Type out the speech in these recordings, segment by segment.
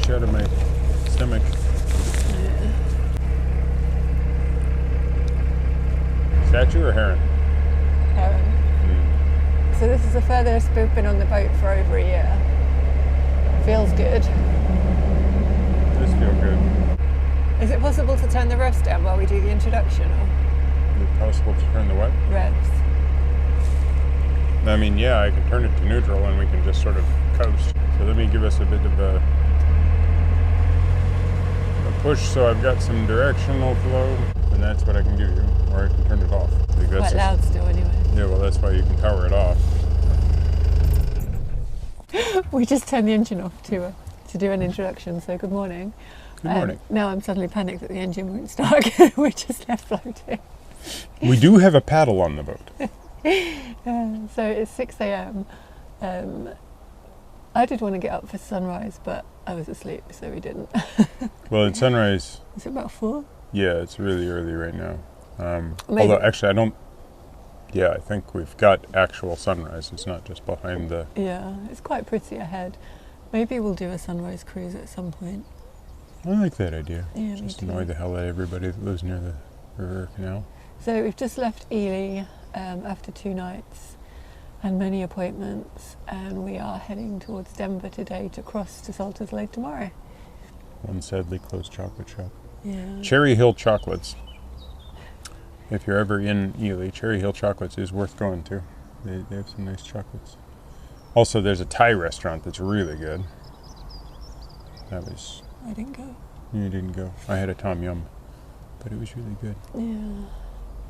Kimchi out of my stomach. Yeah. Statue or heron? Heron. So this is the furthest we've been on the boat for over a year. Feels good. It does feel good. Is it possible to turn the revs down while we do the introduction? Or Is it possible to turn the what? revs? I mean, yeah, I can turn it to neutral and we can just sort of coast. So let me give us a bit of a push so I've got some directional flow, and that's what I can give you. Or I can turn it off. It's quite loud still anyway. Yeah, well, that's why you can power it off. We just turned the engine off to do an introduction, so good morning. Good morning. Now I'm suddenly panicked that the engine won't start. We're just left floating. We do have a paddle on the boat. So it's 6 a.m. I did want to get up for sunrise, but I was asleep, so we didn't. Well, at sunrise... Is it about 4? Yeah, it's really early right now. Maybe. Although, actually, I don't... Yeah, I think we've got actual sunrise. It's not just behind the... Yeah, it's quite pretty ahead. Maybe we'll do a sunrise cruise at some point. I like that idea. Yeah, Just me too. annoy the hell out of everybody that lives near the river canal. So we've just left Ely after 2 nights and many appointments, and we are heading towards Denver today to cross to Salters Lake tomorrow. One sadly closed chocolate shop. Yeah. Cherry Hill Chocolates. If you're ever in Ely, Cherry Hill Chocolates is worth going to. They have some nice chocolates. Also, there's a Thai restaurant that's really good. That was... I didn't go. You didn't go. I had a Tom Yum, but it was really good. Yeah.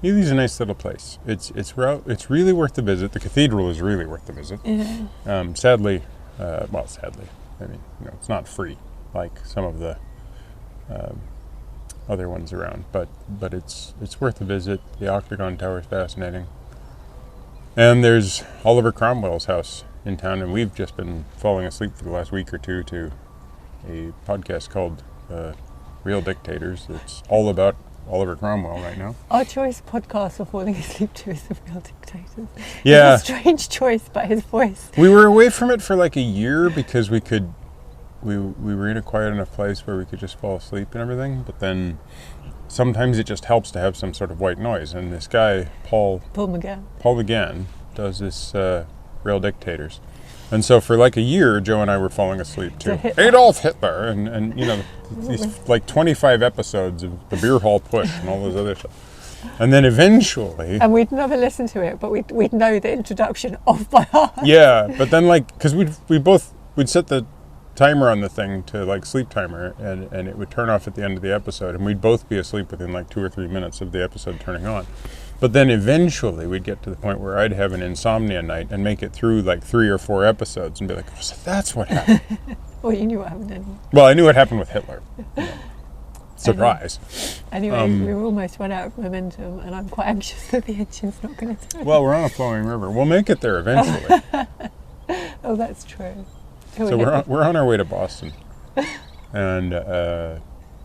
Ely's a nice little place. It's really worth the visit. The cathedral is really worth the visit. Yeah. Sadly, I mean, it's not free like some of the other ones around, but it's worth a visit. The Octagon Tower is fascinating. And there's Oliver Cromwell's house in town, and we've just been falling asleep for the last week or two to a podcast called Real Dictators. It's all about Oliver Cromwell right now. Our choice podcast for falling asleep to is The Real Dictators. Yeah. It's a strange choice, but his voice. We were away from it for like a year because we were in a quiet enough place where we could just fall asleep and everything, but then sometimes it just helps to have some sort of white noise, and this guy, Paul McGann, does this Real Dictators. And so for like a year, Joe and I were falling asleep to Adolf Hitler and these like 25 episodes of the Beer Hall Push and all those other stuff. And then eventually... And we'd never listen to it, but we'd know the introduction off by heart. Yeah, but then like, because we'd set the timer on the thing to like sleep timer, and it would turn off at the end of the episode, and we'd both be asleep within like 2 or 3 minutes of the episode turning on. But then eventually we'd get to the point where I'd have an insomnia night and make it through like 3 or 4 episodes and be like, oh, so that's what happened. Well, you knew what happened anyway. Well, I knew what happened with Hitler. Surprise. Anyway, we almost run out of momentum, and I'm quite anxious that the engine's not going to turn. Well, we're on a flowing river. We'll make it there eventually. Oh, that's true. So we're on our way to Boston. And,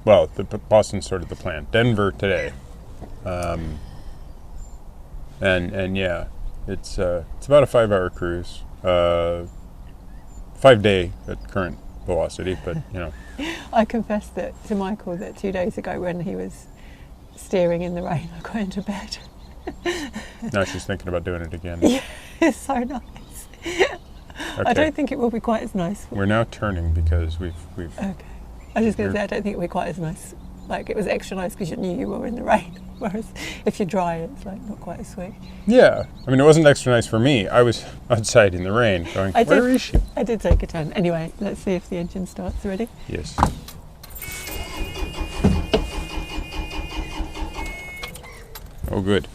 Boston's sort of the plan. Denver today. And yeah, it's about a 5-hour cruise, 5-day at current velocity, but I confessed that to Michael that 2 days ago when he was steering in the rain, I got into bed. Now she's thinking about doing it again. Yeah, it's so nice. Okay. I don't think it will be quite as nice. We're now turning because we've. Okay. I was just going to say I don't think it will be quite as nice. Like it was extra nice because you knew you were in the rain. Whereas if you're dry, it's like not quite as sweet. Yeah, I mean it wasn't extra nice for me. I was outside in the rain going, where is she? I did take a turn. Anyway, let's see if the engine starts. Ready? Yes. Oh, good.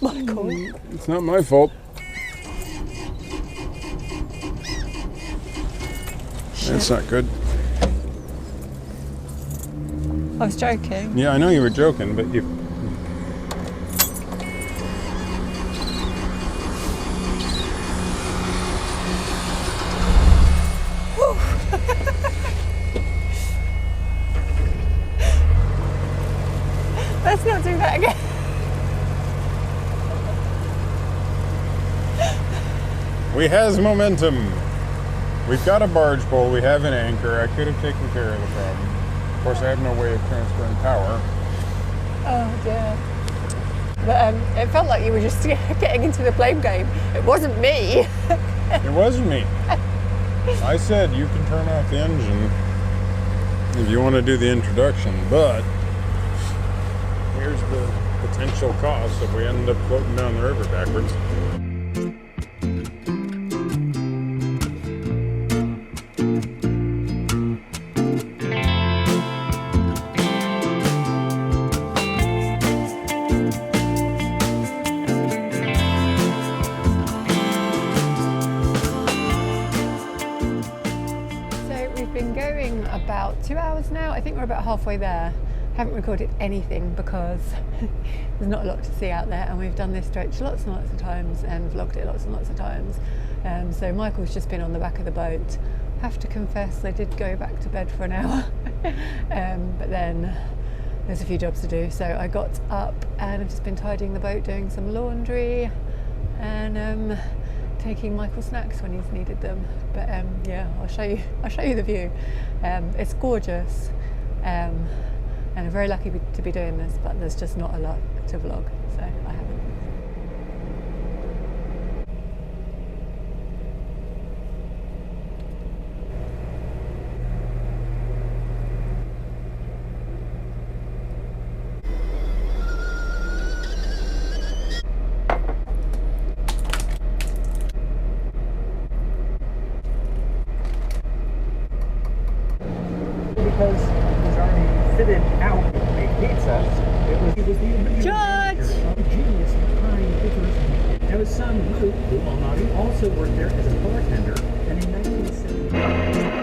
Michael. It's not my fault. That's not good. I was joking. Yeah, I know you were joking, but you... Let's not do that again. We has momentum. We've got a barge pole. We have an anchor. I could have taken care of the problem. Of course, I have no way of transferring power. Oh dear. But it felt like you were just getting into the blame game. It wasn't me. It wasn't me. I said you can turn off the engine if you want to do the introduction, but here's the potential cost if we end up floating down the river backwards. About 2 hours now. I think we're about halfway there. Haven't recorded anything because there's not a lot to see out there, and we've done this stretch lots and lots of times and vlogged it lots and lots of times. So Michael's just been on the back of the boat. Have to confess I did go back to bed for an hour but then there's a few jobs to do, so I got up and I've just been tidying the boat, doing some laundry and taking Michael snacks when he's needed them. But yeah, I'll show you the view. It's gorgeous, and I'm very lucky to be doing this, but there's just not a lot to vlog, so I haven't. Because he's already fitted out a pizza. He was the original George! genius behind Pickers. Now his son Luke, Lou Malnati, also worked there as a bartender, and in 1970.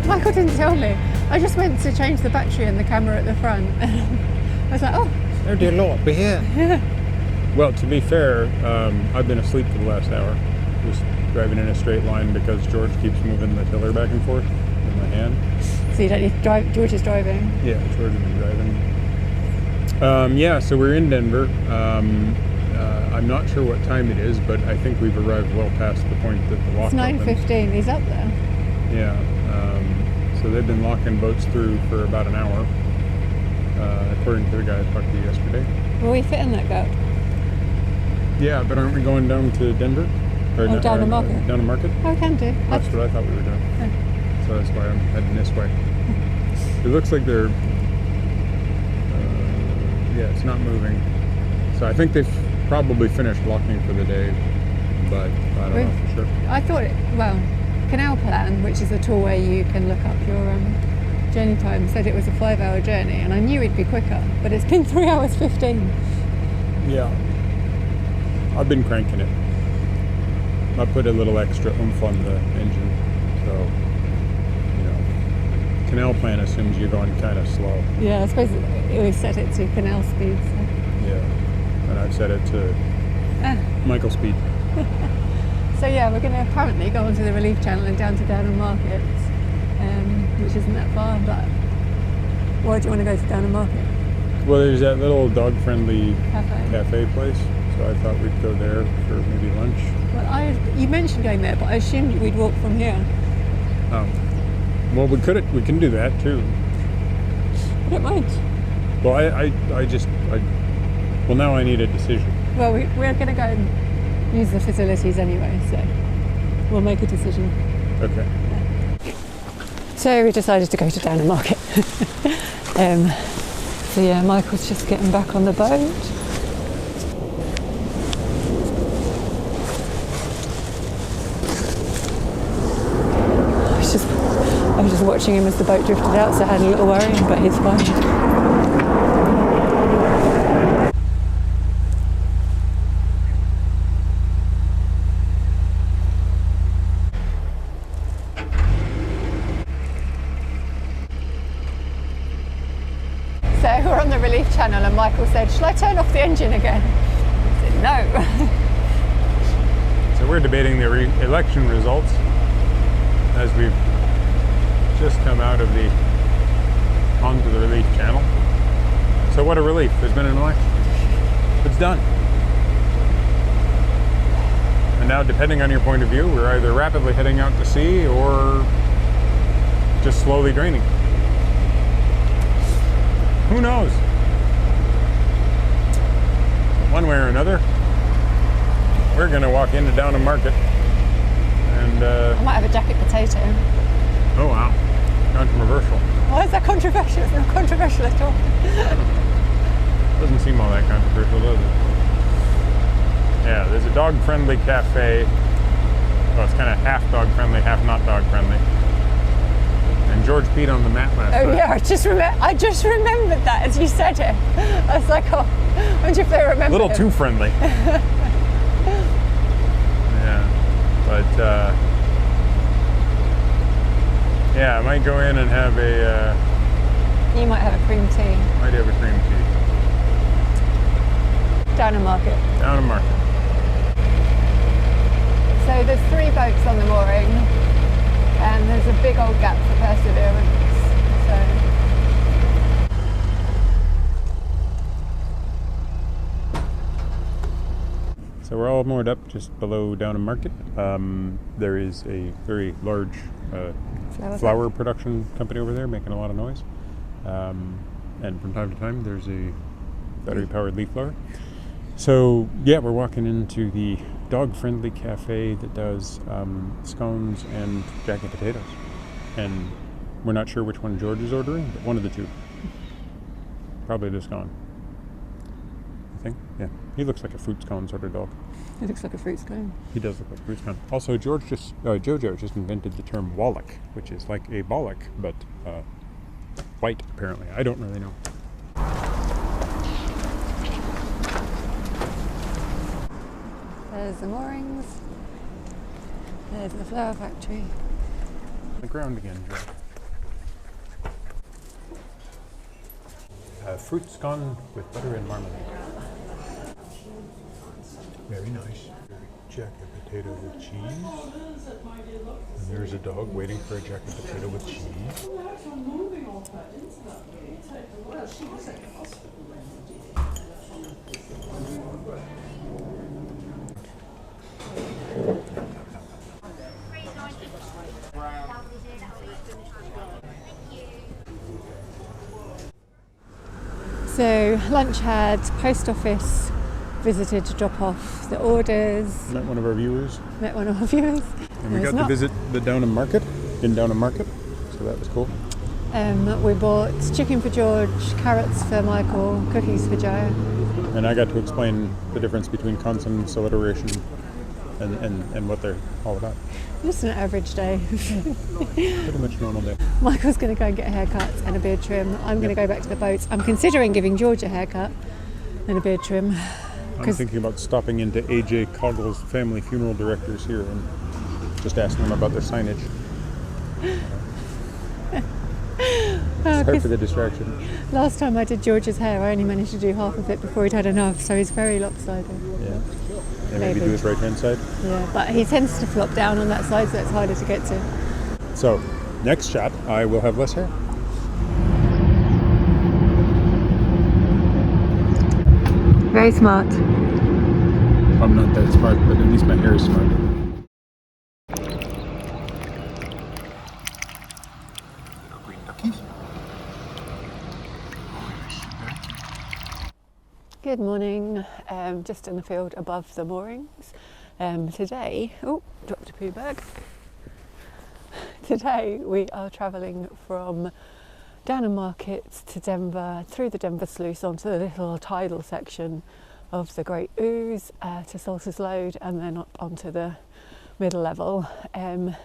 Michael didn't tell me. I just went to change the battery and the camera at the front. I was like, oh dear Lord, we're here. yeah. Well, to be fair, I've been asleep for the last hour, just driving in a straight line because George keeps moving the tiller back and forth in my hand. So you don't need to drive, George is driving? Yeah, George has been driving. Yeah, so we're in Denver. I'm not sure what time it is, but I think we've arrived well past the point that the lock It's opens. 9:15, he's up there. Yeah, so they've been locking boats through for about an hour, according to the guy I talked to yesterday. Will we fit in that gap? Yeah, but aren't we going down to Denver? Or Downham Market. Downham Market? Oh, we can do. That's what I thought we were doing. Yeah. So that's why I'm heading this way. It looks like they're, yeah, it's not moving. So I think they've probably finished locking for the day, but I don't know for sure. I thought well, Canal Plan, which is a tool where you can look up your journey time, said it was a 5-hour journey, and I knew it'd be quicker, but it's been 3 hours 15. Yeah. I've been cranking it. I put a little extra oomph on the engine, so, you know, Canal Plan assumes you're going kind of slow. Yeah, I suppose it always set it to canal speed. So. Yeah, and I've set it to Michael speed. So yeah, we're going to apparently go onto the relief channel and down to Downham Market, which isn't that far, but why do you want to go to Downham Market? Well, there's that little dog-friendly Cafe. place, so I thought we'd go there for maybe lunch. Well, you mentioned going there, but I assumed we'd walk from here. Oh, well, we can do that too. I don't mind. Well, well, now I need a decision. Well, we're going to go and use the facilities anyway, so we'll make a decision. Okay. So we decided to go to Downham Market. So yeah, Michael's just getting back on the boat. I was just watching him as the boat drifted out, so I had a little worry, but he's fine. So we're on the relief channel and Michael said, shall I turn off the engine again? No. So we're debating the election results as we've just come out of the onto the relief channel. So what a relief, there's been an election. It's done. And now, depending on your point of view, we're either rapidly heading out to sea or just slowly draining. Who knows? One way or another, we're going to walk into Downham Market and... I might have a jacket potato. Oh wow, controversial. Why is that controversial? It's not controversial at all. Doesn't seem all that controversial, does it? Yeah, there's a dog-friendly cafe. Well, it's kind of half dog-friendly, half not dog-friendly. And George peed on the mat last night. Oh yeah, I just remembered that as you said it. I was like, oh, I wonder if they remember. A little him. too friendly. Yeah, but yeah, I might go in and have a. You might have a cream tea. Might have a cream tea. Downham Market. Downham Market. So there's 3 boats on the mooring, and there's a big old gap for perseverance. So we're all moored up just below Downham Market. There is a very large flower production company over there making a lot of noise. And from time to time there's a battery-powered leaf blower. So yeah, we're walking into the dog-friendly cafe that does scones and jacket potatoes. And we're not sure which one George is ordering, but one of the two. Probably the scone. I think, yeah. He looks like a fruit scone sort of dog. He looks like a fruit scone. He does look like a fruit scone. Also, Jojo just invented the term wallach, which is like a bollock, but white, apparently. I don't really know. There's the moorings. There's the flower factory. The ground again, George. Fruit scone with butter and marmalade. Very nice. Jacket potato with cheese. And there's a dog waiting for a jacket potato with cheese. So lunch had post office, visited to drop off the orders. Met one of our viewers. Met one of our viewers. And we got to visit the Downham Market, in Downham Market. So that was cool. We bought chicken for George, carrots for Michael, cookies for Joe. And I got to explain the difference between consonance alliteration and what they're all about. Just an average day. Pretty much normal day. Michael's going to go and get a haircut and a beard trim. I'm going to go back to the boats. I'm considering giving George a haircut and a beard trim. I'm thinking about stopping into AJ Coggle's family funeral directors here and just asking them about their signage. Sorry for the distraction. Last time I did George's hair, I only managed to do half of it before he'd had enough, so he's very lopsided. Yeah. And maybe do his right hand side. Yeah, but he tends to flop down on that side, so it's harder to get to. So, next shot, I will have less hair. Very smart. I'm not that smart, but at least my hair is smart. Green duckies. Good morning. Just in the field above the moorings. Today, dropped a poo bag. Today we are travelling from Downham Market to Denver, through the Denver Sluice onto the little tidal section of the Great Ooze to Salter's Lode, and then up onto the middle level. And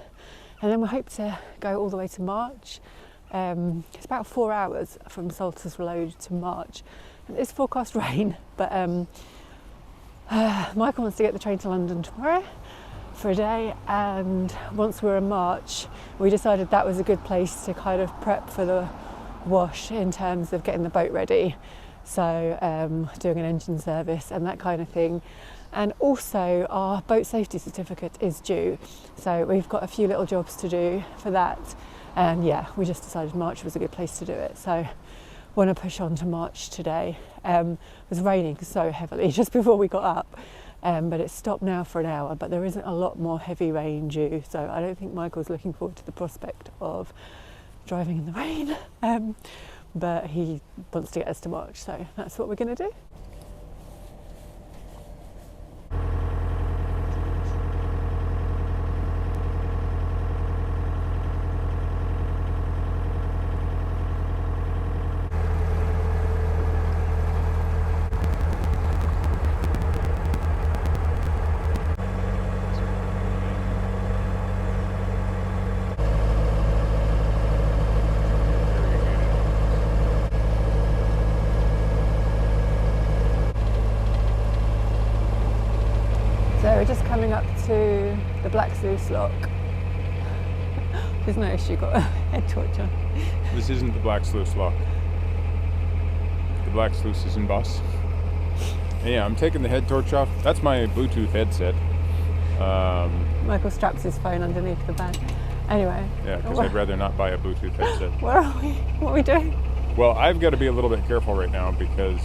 then we hope to go all the way to March. It's about 4 hours from Salter's Lode to March. And it's forecast rain, but Michael wants to get the train to London tomorrow for a day, and once we're in March, we decided that was a good place to kind of prep for the wash in terms of getting the boat ready. so doing an engine service and that kind of thing. And also our boat safety certificate is due, so we've got a few little jobs to do for that. And yeah, we just decided March was a good place to do it, so want to push on to March today. It was raining so heavily just before we got up, but it's stopped now for an hour, but there isn't a lot more heavy rain due, so I don't think Michael's looking forward to the prospect of driving in the rain, but he wants to get us to March, so that's what we're going to do. So we're just coming up to the Black Sluice lock. There's no issue, got a head torch on. This isn't the Black Sluice lock. The Black Sluice is in Boss. Yeah, I'm taking the head torch off. That's my Bluetooth headset. Michael straps his phone underneath the bag. Anyway. Yeah, because I'd rather not buy a Bluetooth headset. Where are we? What are we doing? Well, I've got to be a little bit careful right now because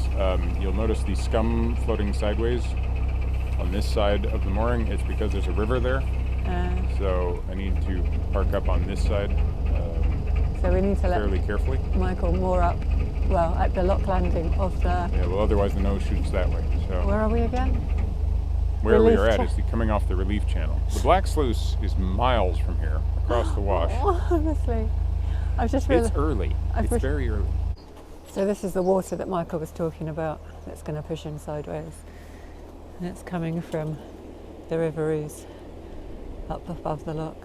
you'll notice the scum floating sideways on this side of the mooring. It's because there's a river there. So I need to park up on this side so we need to fairly carefully. Michael moor up, well, at the lock landing of the... Yeah, well, otherwise the nose shoots that way. So Where are we again? Where we are at is coming off the relief channel. The Black Sluice is miles from here, across the wash. Honestly, I've just realized... It's early. It's very early. So this is the water that Michael was talking about that's going to push him sideways. And it's coming from the River Ouse up above the lock.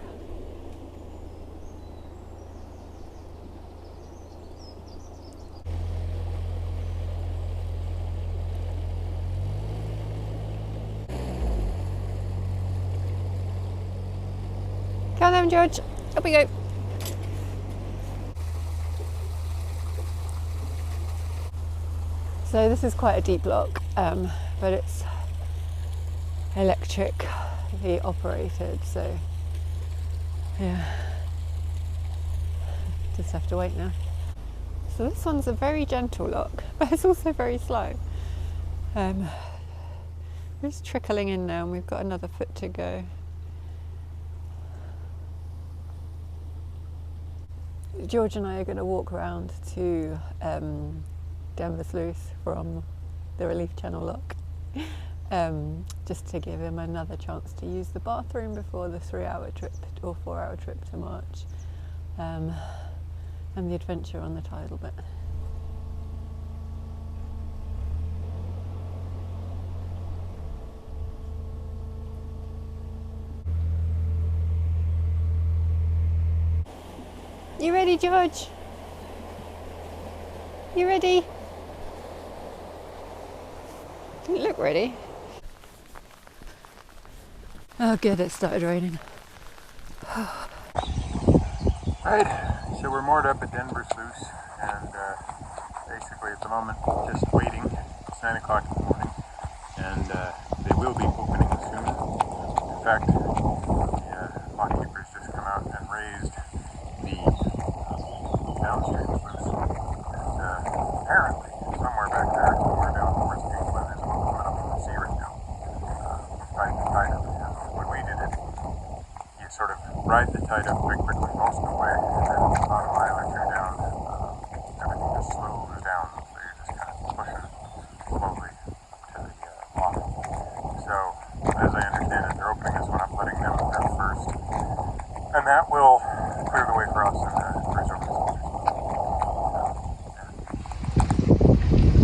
Come on, George. Up we go. So this is quite a deep lock, but it's electrically operated, so yeah, just have to wait now. So this one's a very gentle lock, but it's also very slow. We're just trickling in now and we've got another foot to go. George and I are going to walk around to Denver Sluice from the relief channel lock. Just to give him another chance to use the bathroom before the 3-hour trip or 4-hour trip to March, and the adventure on the tidal bit. You ready, George? You ready? You look ready. Oh good, it started raining. Right, so we're moored up at Denver Sluice and basically at the moment just waiting. It's 9 o'clock in the morning and they will be opening soon. In fact, the lock keepers just come out and raised the downstream sluice. And apparently, somewhere back there, somewhere down towards England, there's a boat coming up from the sea right now. Riding the tide up. When we did it, you sort of ride the tide up quite quickly most of the way, and then about a mile or two down, everything just slows down, so you're just kind of pushing slowly to the lock. So, as I understand it, they're opening this one up, letting them first, and that will clear the way for us and bridge over the soldiers.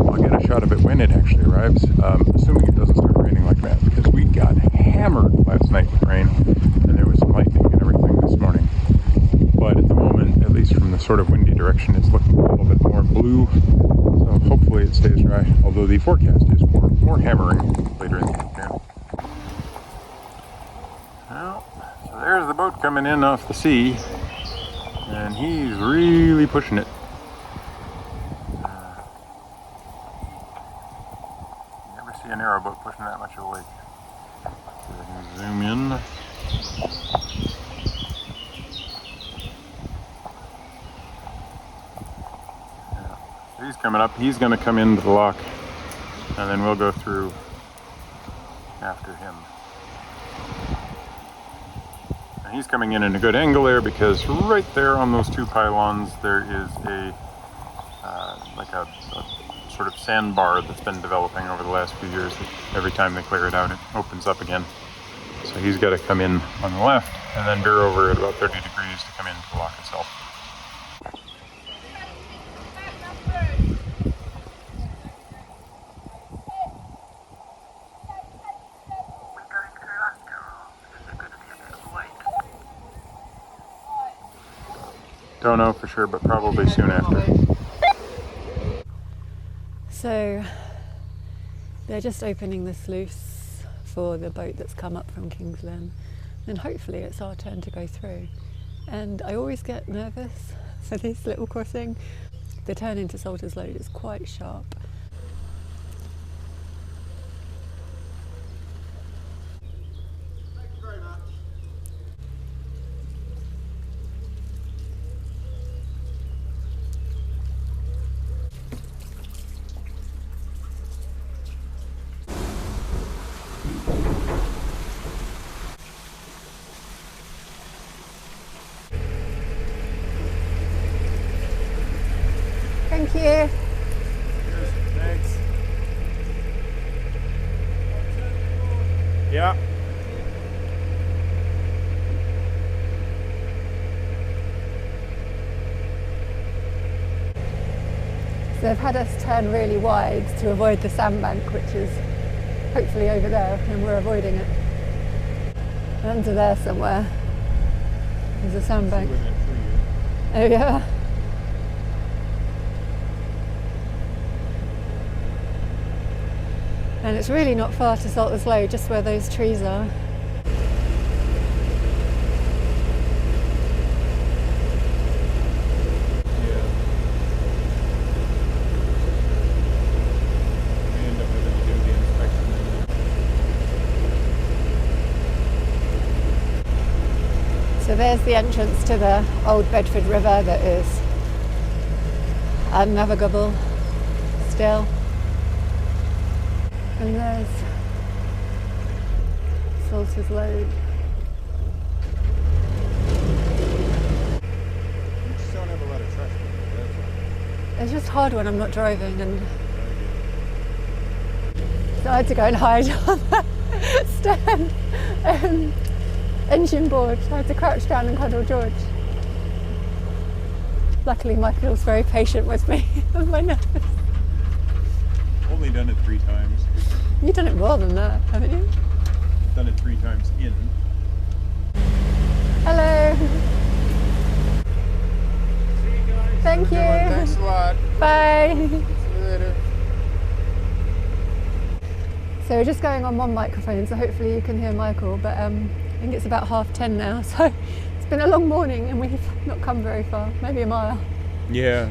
I'll get a shot of it when it actually arrives, assuming it doesn't start raining like that, because we got hammered last night with rain, and there was some lightning and everything this morning. But at the moment, at least from the sort of windy direction, it's looking a little bit more blue, so hopefully it stays dry, although the forecast is more hammering later in the afternoon. Well, so there's the boat coming in off the sea, and he's really pushing it. see a narrowboat pushing that much of a lake. So we can zoom in. Yeah. So he's coming up. He's going to come into the lock, and then we'll go through after him. And he's coming in a good angle there because right there on those two pylons there is a like a sort of sandbar that's been developing over the last few years. Every time they clear it out, it opens up again. So he's got to come in on the left and then veer over at about 30 degrees to come into the lock itself. Don't know for sure, but probably soon after. So they're just opening the sluice for the boat that's come up from King's Lynn, and hopefully it's our turn to go through. And I always get nervous for this little crossing. The turn into Salter's Lode is quite sharp. Thank you very much. Thank you. Cheers. Thanks. Yeah. So they've had us turn really wide to avoid the sandbank, which is hopefully over there, and we're avoiding it. And under there somewhere there's a sandbank. Oh yeah. And it's really not far to Salter's Lode, just where those trees are. So there's the entrance to the old Bedford River that is unnavigable still. And there's Salter's Lode. You just don't have a lot of trust. It's just hard when I'm not driving, and so I had to go and hide on the stand engine board. I had to crouch down and cuddle George. Luckily Michael's very patient with me with my nerves. Only done it 3 times. You've done it more than that, haven't you? Done it 3 times in. Hello. See you guys. Thank you. Thanks a lot. Bye. See you later. So we're just going on one microphone, so hopefully you can hear Michael, but I think it's about 10:30 now, so it's been a long morning and we've not come very far, maybe a mile. Yeah.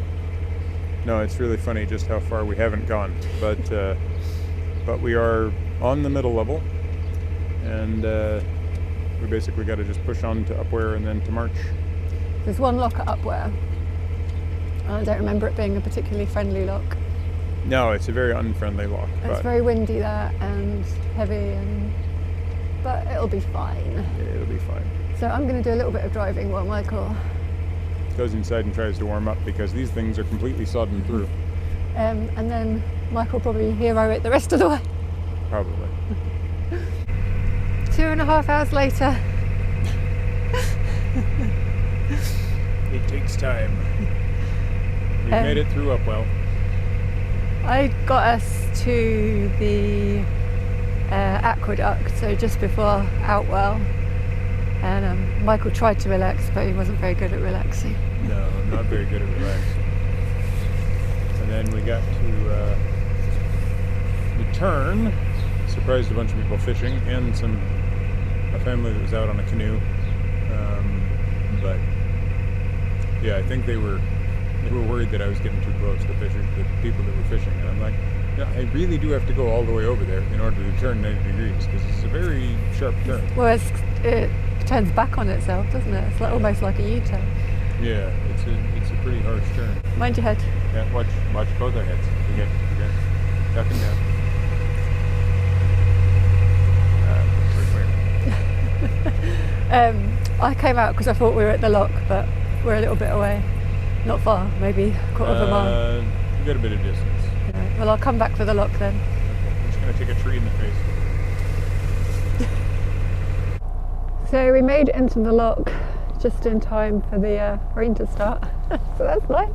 No, it's really funny just how far we haven't gone, but we are on the middle level, and we basically got to just push on to Upware and then to March. There's one lock at Upware. I don't remember it being a particularly friendly lock. No, it's a very unfriendly lock. It's very windy there and heavy, but it'll be fine. Yeah, it'll be fine. So I'm going to do a little bit of driving while Michael Goes inside and tries to warm up because these things are completely sodden through. and then Michael probably hero it the rest of the way. Probably. 2.5 hours later. It takes time. We've made it through Upwell. I got us to the aqueduct, so just before Outwell, and Michael tried to relax, but he wasn't very good at relaxing. No, not very good at relaxing. And then we got to the turn, surprised a bunch of people fishing, and a family that was out on a canoe. But yeah, I think they were worried that I was getting too close. The people that were fishing, and I'm like, yeah, I really do have to go all the way over there in order to turn 90 degrees because it's a very sharp turn. Well, it turns back on itself, doesn't it? It's like almost like a U-turn. Yeah, it's a pretty harsh turn. Mind your head. Yeah, watch both our heads. We get duck and down. I came out because I thought we were at the lock, but we're a little bit away. Not far, maybe a quarter of a mile. We got a bit of distance. Right, well, I'll come back for the lock then. Okay, I'm just going to take a tree in the face. So we made it into the lock just in time for the rain to start. So that's nice.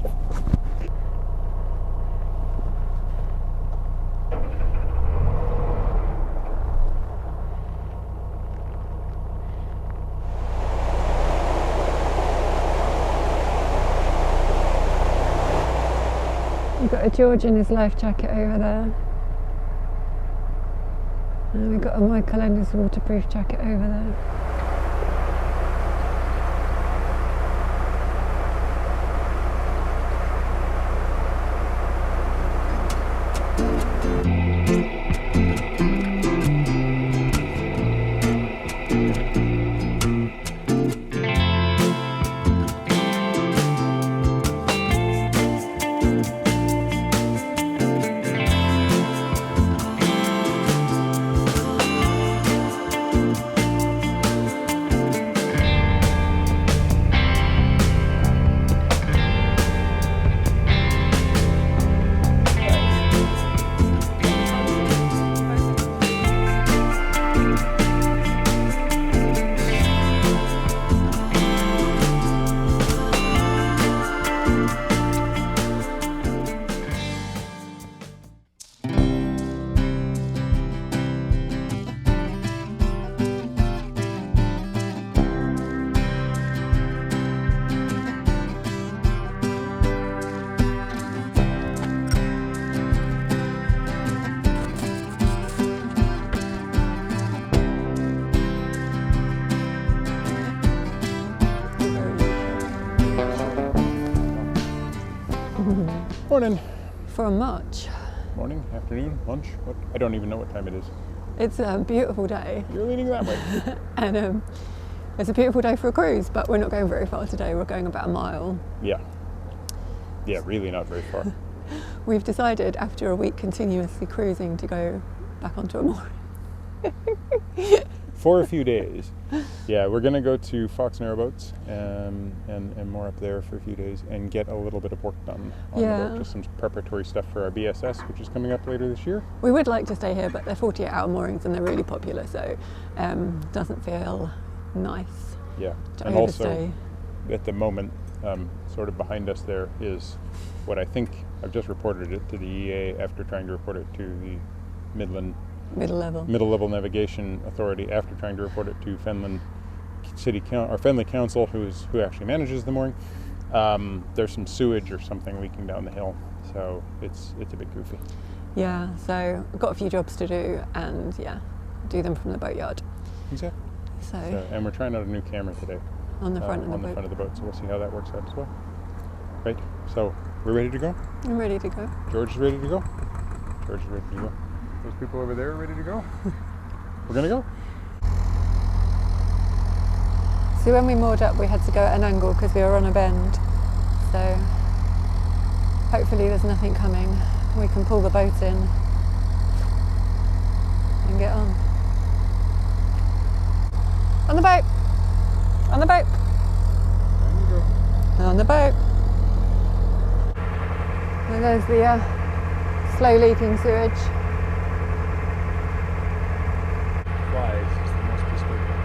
We've got a George in his life jacket over there. And we've got a Michael in his waterproof jacket over there. Morning. From March. Morning, afternoon, lunch. What? I don't even know what time it is. It's a beautiful day. You're leaning that way. And it's a beautiful day for a cruise, but we're not going very far today. We're going about a mile. Yeah. Yeah, really not very far. We've decided after a week continuously cruising to go back onto a mooring. For a few days. Yeah, we're going to go to Fox Narrowboats and more up there for a few days and get a little bit of work done on the boat. Just some preparatory stuff for our BSS, which is coming up later this year. We would like to stay here, but they're 48-hour moorings and they're really popular, so doesn't feel nice. Yeah, to and overstay. Also at the moment, sort of behind us there is what I think I've just reported it to the EA after trying to report it to the Middle Level Navigation Authority after trying to report it to Fenland Fenland Council, who actually manages the mooring. There's some sewage or something leaking down the hill, so it's a bit goofy. Yeah, so we've got a few jobs to do, and yeah, do them from the boatyard. Exactly. So and we're trying out a new camera today on the front of the boat, so we'll see how that works out as well. Right. So we're ready to go. I'm ready to go. George is ready to go. George is ready to go. Those people over there are ready to go. We're gonna go. So when we moored up, we had to go at an angle because we were on a bend. So hopefully there's nothing coming. We can pull the boat in and get on. On the boat! On the boat! There you go. On the boat. And there's the slow leaking sewage. Flies is the most disturbing.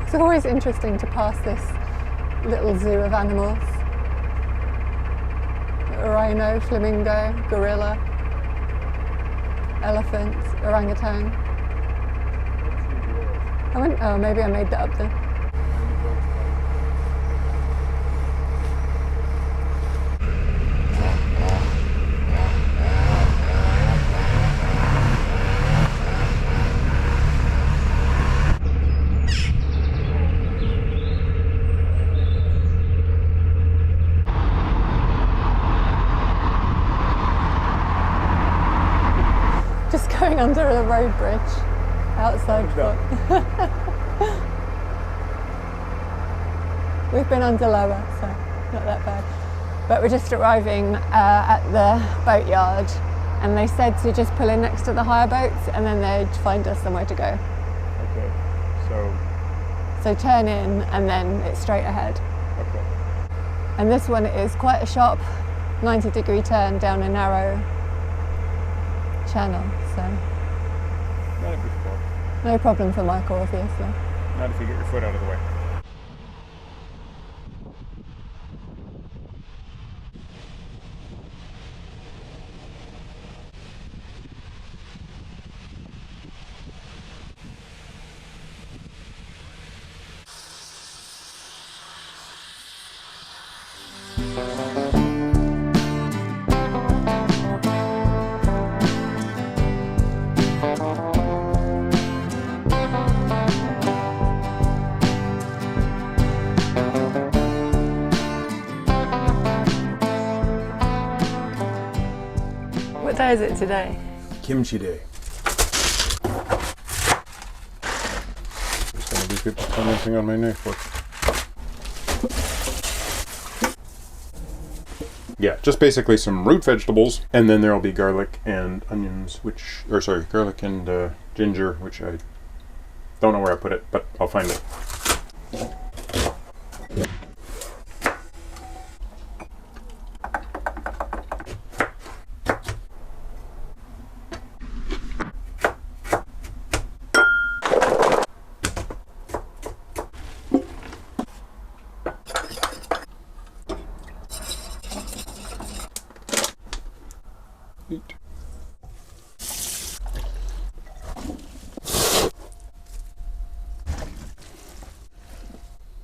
It's always interesting to pass this little zoo of animals. Rhino, flamingo, gorilla, elephant, orangutan. Oh, maybe I made that up then. under the road bridge outside. We've been under lower, so not that bad. But we're just arriving at the boatyard, and they said to just pull in next to the hire boats, and then they'd find us somewhere to go. Okay, So turn in, and then it's straight ahead. okay. And this one is quite a sharp 90-degree turn down a narrow channel, so Not if you no problem for Michael, obviously. Not if you get your foot out of the way. What day is it today? Kimchi day. There's gonna be people commenting on my knife work. Yeah, just basically some root vegetables, and then there'll be garlic and onions, garlic and ginger, which I don't know where I put it, but I'll find it.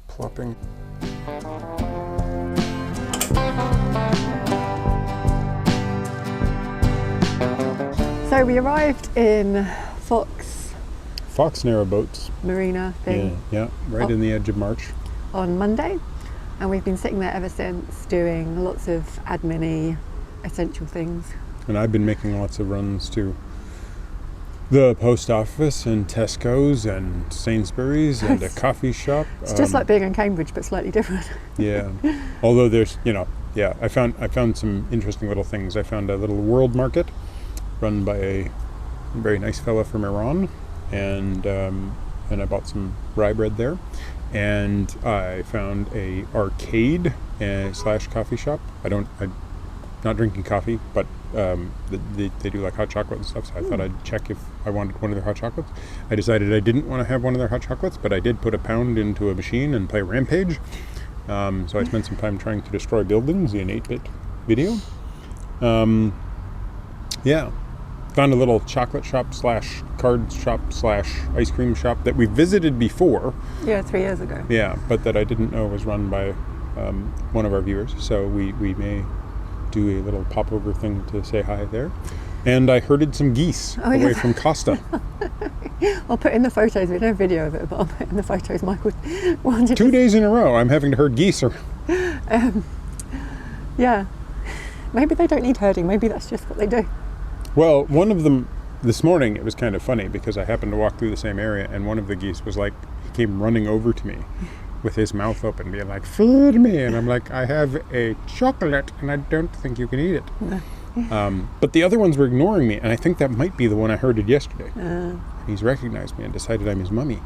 Plopping. So we arrived in Fox Narrowboats. Marina thing Yeah, right in the edge of March. on Monday, and we've been sitting there ever since doing lots of admin-y essential things. And I've been making lots of runs to the post office and Tesco's and Sainsbury's and a coffee shop. It's just like being in Cambridge, but slightly different. Yeah. Although there's, I found some interesting little things. I found a little world market run by a very nice fella from Iran, and I bought some rye bread there. And I found a arcade slash coffee shop. I'm not drinking coffee, but they do like hot chocolate and stuff, so I thought I'd check if I wanted one of their hot chocolates. I decided I didn't want to have one of their hot chocolates, but I did put £1 into a machine and play Rampage. So I spent some time trying to destroy buildings in 8-bit video. Yeah. Found a little chocolate shop slash card shop slash ice cream shop that we visited before. Yeah, 3 years ago. Yeah, but that I didn't know was run by one of our viewers. So we may do a little popover thing to say hi there. And I herded some geese away from Costa. I'll put in the photos. We don't have video of it, but I'll put in the photos. Michael wanted 2 days in a row, I'm having to herd geese. Yeah. Maybe they don't need herding. Maybe that's just what they do. Well, one of them, this morning, it was kind of funny because I happened to walk through the same area, and one of the geese was like, he came running over to me with his mouth open, being like, feed me. And I'm like, I have a chocolate, and I don't think you can eat it. But the other ones were ignoring me, and I think that might be the one I herded yesterday. He's recognized me and decided I'm his mummy.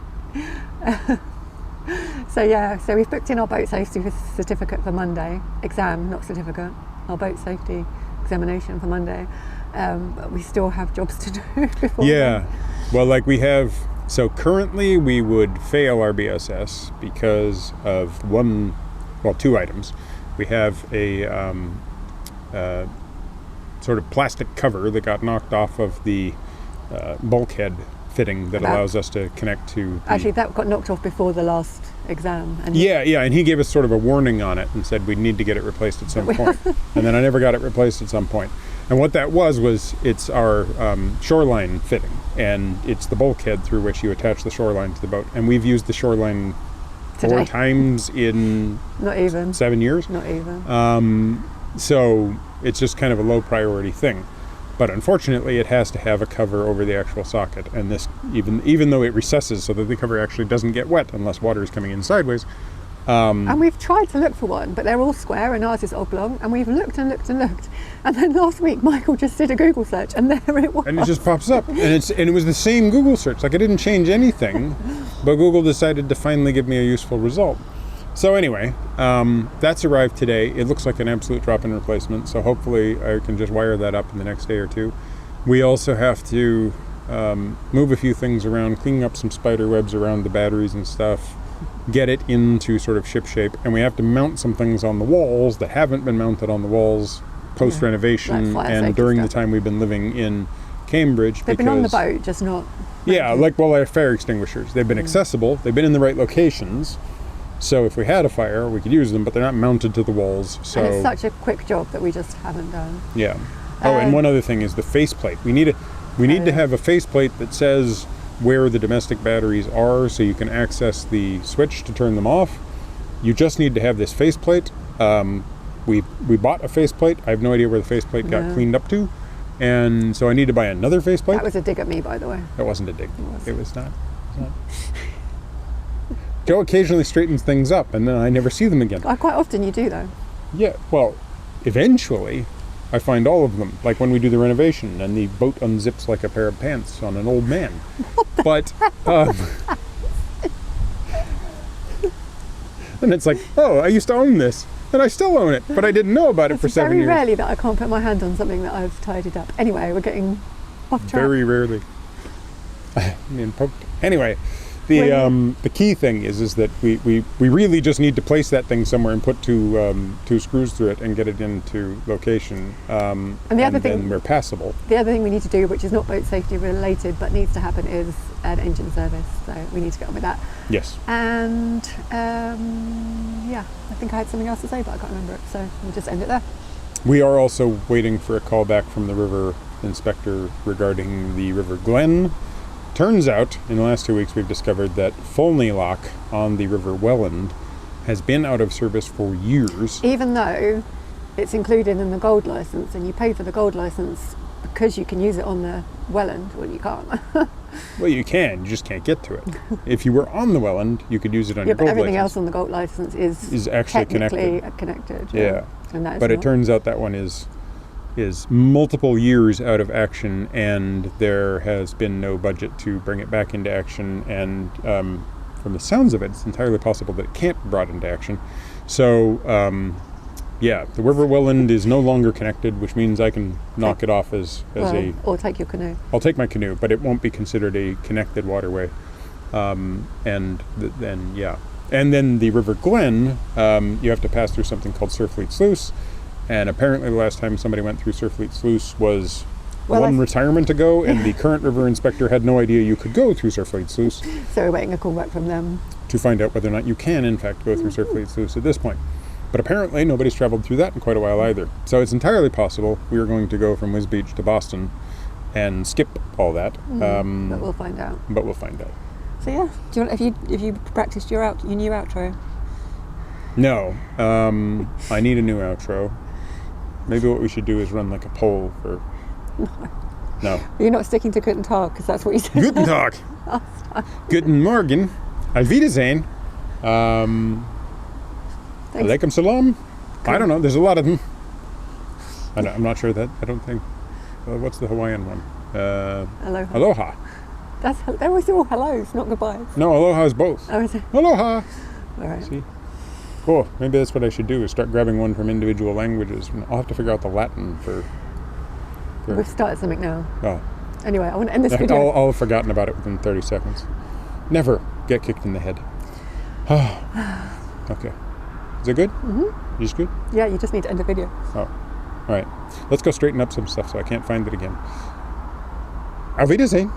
So we've booked in our boat safety certificate for Monday. Exam, not certificate. Our boat safety examination for Monday. But we still have jobs to do before. Yeah. Well, like we have, so currently we would fail our BSS because of two items. We have a sort of plastic cover that got knocked off of the bulkhead fitting that allows us to connect to Actually, that got knocked off before the last exam. And and he gave us sort of a warning on it and said we'd need to get it replaced at some point. And then I never got it replaced at some point. And what that was it's our shoreline fitting, and it's the bulkhead through which you attach the shoreline to the boat. And we've used the shoreline Today. 4 times in Not even. 7 years. Not even. So it's just kind of a low priority thing. But unfortunately, it has to have a cover over the actual socket, and this, even though it recesses so that the cover actually doesn't get wet unless water is coming in sideways. And we've tried to look for one, but they're all square and ours is oblong, and we've looked and looked and looked. And then last week, Michael just did a Google search, and there it was. And it just pops up, and it was the same Google search. Like, I didn't change anything, but Google decided to finally give me a useful result. So anyway, that's arrived today. It looks like an absolute drop-in replacement, so hopefully I can just wire that up in the next day or two. We also have to move a few things around, clean up some spider webs around the batteries and stuff, get it into sort of ship shape, and we have to mount some things on the walls that haven't been mounted on the walls post-renovation and during the time we've been living in Cambridge. They've been on the boat, just not... Yeah, like, well, our fire extinguishers. They've been accessible, they've been in the right locations, so if we had a fire, we could use them, but they're not mounted to the walls, so... And it's such a quick job that we just haven't done. Yeah. Oh, and one other thing is the faceplate. We need to have a faceplate that says where the domestic batteries are, so you can access the switch to turn them off. You just need to have this faceplate. We bought a faceplate. I have no idea where the faceplate got cleaned up to, and so I need to buy another faceplate. That was a dig at me, by the way. That wasn't a dig. It was not. Joe occasionally straightens things up, and then I never see them again. Quite often you do, though. Yeah, well, eventually I find all of them, like when we do the renovation and the boat unzips like a pair of pants on an old man. But and it's like, oh, I used to own this, and I still own it, but I didn't know about it for 7 years. Very rarely that I can't put my hand on something that I've tidied up. Anyway, we're getting off track. Very rarely. I mean, anyway. The key thing is that we really just need to place that thing somewhere and put two screws through it and get it into location. And then we're passable. The other thing we need to do, which is not boat safety related but needs to happen, is an engine service. So we need to get on with that. Yes. And I think I had something else to say, but I can't remember it. So we'll just end it there. We are also waiting for a call back from the river inspector regarding the River Glen. Turns out, in the last 2 weeks, we've discovered that Folney Lock on the River Welland has been out of service for years. Even though it's included in the gold license, and you pay for the gold license because you can use it on the Welland. Well, you can't. Well, you can. You just can't get to it. If you were on the Welland, you could use it on your gold license. But everything else on the gold license is actually connected. Yeah. And that is but it turns out that one is multiple years out of action, and there has been no budget to bring it back into action, and from the sounds of it, it's entirely possible that it can't be brought into action. So the River Welland is no longer connected, which means I can knock it off as or take your canoe. I'll take my canoe, but it won't be considered a connected waterway. And then the River Glen, you have to pass through something called Surfleet Sluice. And apparently the last time somebody went through Surfleet Sluice was retirement ago, and the current river inspector had no idea you could go through Surfleet Sluice. So we're waiting a call back from them to find out whether or not you can, in fact, go through Surfleet Sluice at this point. But apparently nobody's traveled through that in quite a while either. So it's entirely possible we are going to go from Whiz Beach to Boston and skip all that. But we'll find out. So yeah, do you want, if you practiced your new outro? No, I need a new outro. Maybe what we should do is run like a poll for... No. You're not sticking to Guten Tag, because that's what you said. Guten Tag. Guten Morgen. Auf Wiedersehen. Alaikum Salam. I don't know. There's a lot of them. I'm not sure that. I don't think. What's the Hawaiian one? Aloha. Aloha. They're always all hellos, not goodbyes. No, aloha is both. Oh, is it? Aloha. All right. See? Cool. Maybe that's what I should do, is start grabbing one from individual languages. I'll have to figure out the Latin for... We've started something now. Oh. Anyway, I want to end this video. I'll have forgotten about it within 30 seconds. Never get kicked in the head. Okay. Is it good? Mm-hmm. Is it good? Yeah, you just need to end the video. Oh. All right. Let's go straighten up some stuff so I can't find it again. Auf Wiedersehen.